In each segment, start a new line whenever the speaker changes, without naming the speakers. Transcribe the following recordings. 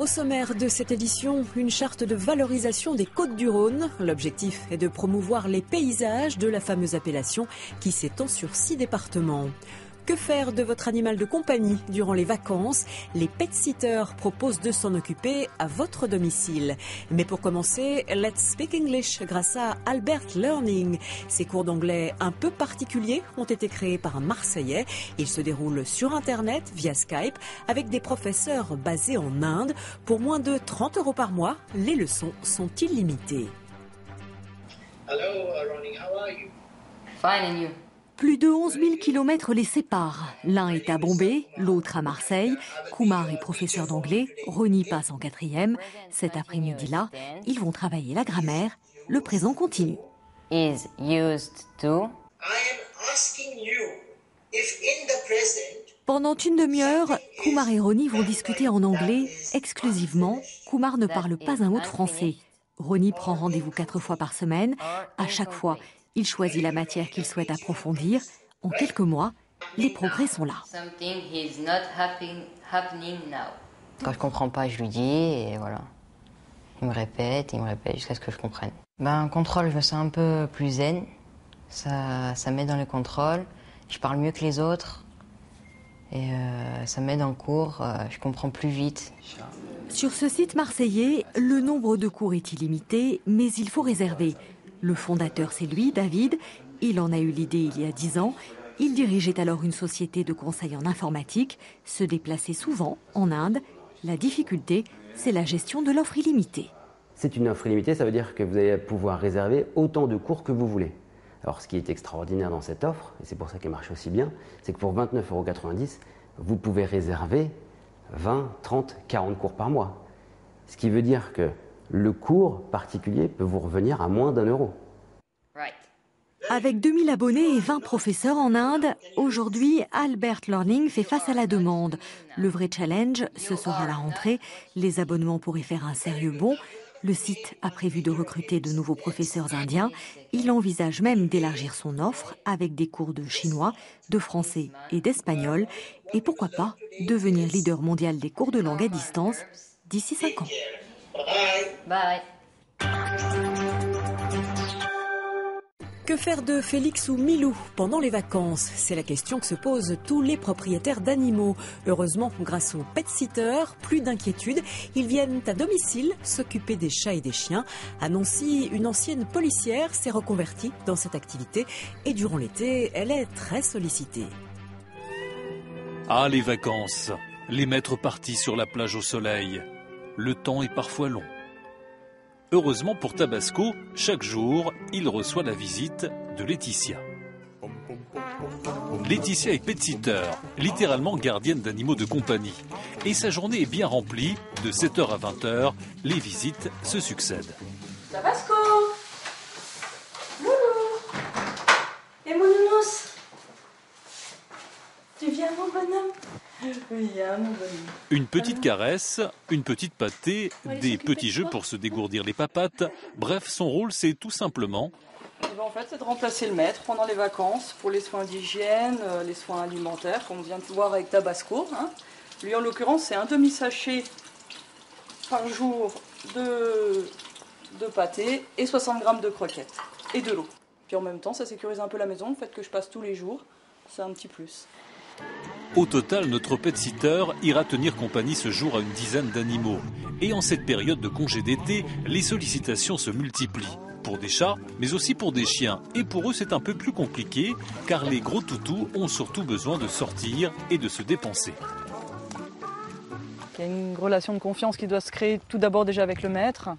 Au sommaire de cette édition, une charte de valorisation des Côtes-du-Rhône. L'objectif est de promouvoir les paysages de la fameuse appellation qui s'étend sur 6 départements. Que faire de votre animal de compagnie durant les vacances? Les pet-sitters proposent de s'en occuper à votre domicile. Mais pour commencer, let's speak English grâce à Albert Learning. Ces cours d'anglais un peu particuliers ont été créés par un Marseillais. Ils se déroulent sur Internet via Skype avec des professeurs basés en Inde. Pour moins de 30 € par mois, les leçons sont illimitées.
Hello, Ronnie, how are you?
Fine, and you?
Plus de 11 000 kilomètres les séparent. L'un est à Bombay, l'autre à Marseille. Kumar est professeur d'anglais, Ronnie passe en 4e. Cet après-midi-là, ils vont travailler la grammaire. Le présent continue.
Is used to.
I am asking you if in the present
Pendant une demi-heure, Kumar et Ronnie vont discuter en anglais exclusivement. Kumar ne parle pas un mot de français. Ronnie prend rendez-vous 4 fois par semaine. À chaque fois, il choisit la matière qu'il souhaite approfondir. En quelques mois, les progrès sont là.
Something is not happening now. Quand je comprends pas, je lui dis et voilà. Il me répète jusqu'à ce que je comprenne. Contrôle, je me sens un peu plus zen. Ça m'aide dans les contrôles. Je parle mieux que les autres. Et ça m'aide en cours. Je comprends plus vite.
Sur ce site marseillais, le nombre de cours est illimité, mais il faut réserver. Le fondateur, c'est lui, David. Il en a eu l'idée il y a 10 ans. Il dirigeait alors une société de conseil en informatique, se déplaçait souvent en Inde. La difficulté, c'est la gestion de l'offre illimitée.
C'est une offre illimitée, ça veut dire que vous allez pouvoir réserver autant de cours que vous voulez. Alors ce qui est extraordinaire dans cette offre, et c'est pour ça qu'elle marche aussi bien, c'est que pour 29,90 €, vous pouvez réserver 20, 30, 40 cours par mois. Ce qui veut dire que le cours particulier peut vous revenir à moins d'€1.
Avec 2000 abonnés et 20 professeurs en Inde, aujourd'hui, Albert Learning fait face à la demande. Le vrai challenge, ce sera la rentrée. Les abonnements pourraient faire un sérieux bond. Le site a prévu de recruter de nouveaux professeurs indiens. Il envisage même d'élargir son offre avec des cours de chinois, de français et d'espagnol. Et pourquoi pas devenir leader mondial des cours de langue à distance d'ici 5 ans.
Bye.
Que faire de Félix ou Milou pendant les vacances? C'est la question que se posent tous les propriétaires d'animaux. Heureusement, grâce aux pet-sitters, plus d'inquiétude. Ils viennent à domicile s'occuper des chats et des chiens. À Nancy, une ancienne policière s'est reconvertie dans cette activité et durant l'été, elle est très sollicitée.
Ah, les vacances, les maîtres partis sur la plage au soleil. Le temps est parfois long. Heureusement pour Tabasco, chaque jour, il reçoit la visite de Laetitia. Laetitia est pet-sitter, littéralement gardienne d'animaux de compagnie. Et sa journée est bien remplie, de 7h à 20h, les visites se succèdent.
Tabasco! Loulou! Et mon nounours? Tu viens, mon bonhomme? Oui, mon bonhomme.
Une petite caresse, une petite pâtée, des petits jeux pour se dégourdir les papates. Bref, son rôle, c'est tout simplement...
En fait, c'est de remplacer le maître pendant les vacances pour les soins d'hygiène, les soins alimentaires, comme on vient de voir avec Tabasco. Lui, en l'occurrence, c'est un demi-sachet par jour de pâté et 60 grammes de croquettes et de l'eau. Puis en même temps, ça sécurise un peu la maison, le fait que je passe tous les jours, c'est un petit plus.
Au total, notre pet-sitter ira tenir compagnie ce jour à une dizaine d'animaux. Et en cette période de congé d'été, les sollicitations se multiplient. Pour des chats, mais aussi pour des chiens. Et pour eux, c'est un peu plus compliqué, car les gros toutous ont surtout besoin de sortir et de se dépenser.
Il y a une relation de confiance qui doit se créer tout d'abord déjà avec le maître,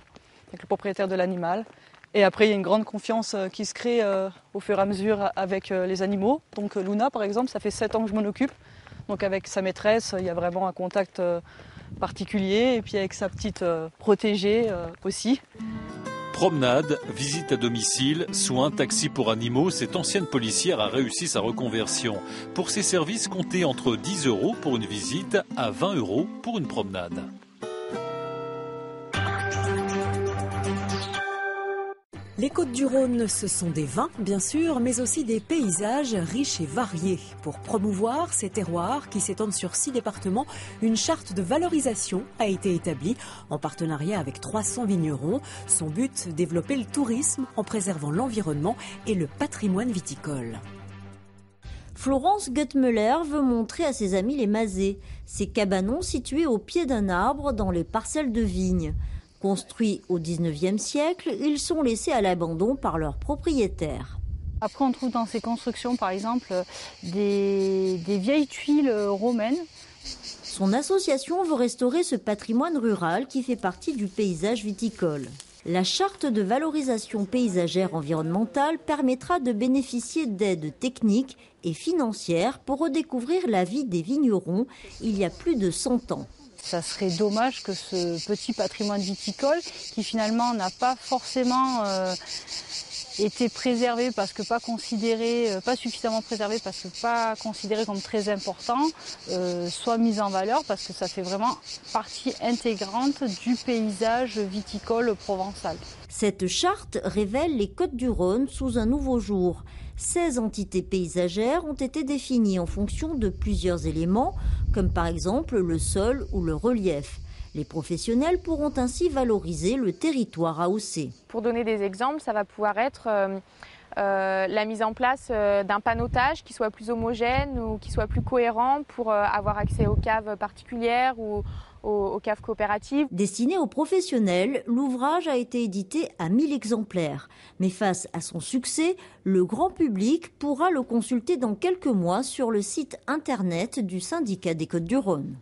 avec le propriétaire de l'animal. Et après, il y a une grande confiance qui se crée au fur et à mesure avec les animaux. Donc Luna, par exemple, ça fait 7 ans que je m'en occupe. Donc avec sa maîtresse, il y a vraiment un contact particulier. Et puis avec sa petite protégée aussi.
Promenade, visite à domicile, soins, taxi pour animaux, cette ancienne policière a réussi sa reconversion. Pour ses services, comptez entre 10 € pour une visite à 20 € pour une promenade.
Les Côtes-du-Rhône, ce sont des vins, bien sûr, mais aussi des paysages riches et variés. Pour promouvoir ces terroirs qui s'étendent sur 6 départements, une charte de valorisation a été établie en partenariat avec 300 vignerons. Son but, développer le tourisme en préservant l'environnement et le patrimoine viticole.
Florence Guttmüller veut montrer à ses amis les Mazets, ces cabanons situés au pied d'un arbre dans les parcelles de vignes. Construits au XIXe siècle, ils sont laissés à l'abandon par leurs propriétaires.
Après, on trouve dans ces constructions, par exemple, des vieilles tuiles romaines.
Son association veut restaurer ce patrimoine rural qui fait partie du paysage viticole. La charte de valorisation paysagère environnementale permettra de bénéficier d'aides techniques et financières pour redécouvrir la vie des vignerons il y a plus de 100 ans.
Ça serait dommage que ce petit patrimoine viticole, qui finalement n'a pas forcément été préservé parce que pas suffisamment préservé parce que pas considéré comme très important, soit mis en valeur parce que ça fait vraiment partie intégrante du paysage viticole provençal.
Cette charte révèle les Côtes-du-Rhône sous un nouveau jour. 16 entités paysagères ont été définies en fonction de plusieurs éléments, comme par exemple le sol ou le relief. Les professionnels pourront ainsi valoriser le territoire AOC.
Pour donner des exemples, ça va pouvoir être la mise en place d'un panneautage qui soit plus homogène ou qui soit plus cohérent pour avoir accès aux caves particulières ou aux caves coopératives.
Destiné aux professionnels, l'ouvrage a été édité à 1000 exemplaires. Mais face à son succès, le grand public pourra le consulter dans quelques mois sur le site internet du syndicat des Côtes-du-Rhône.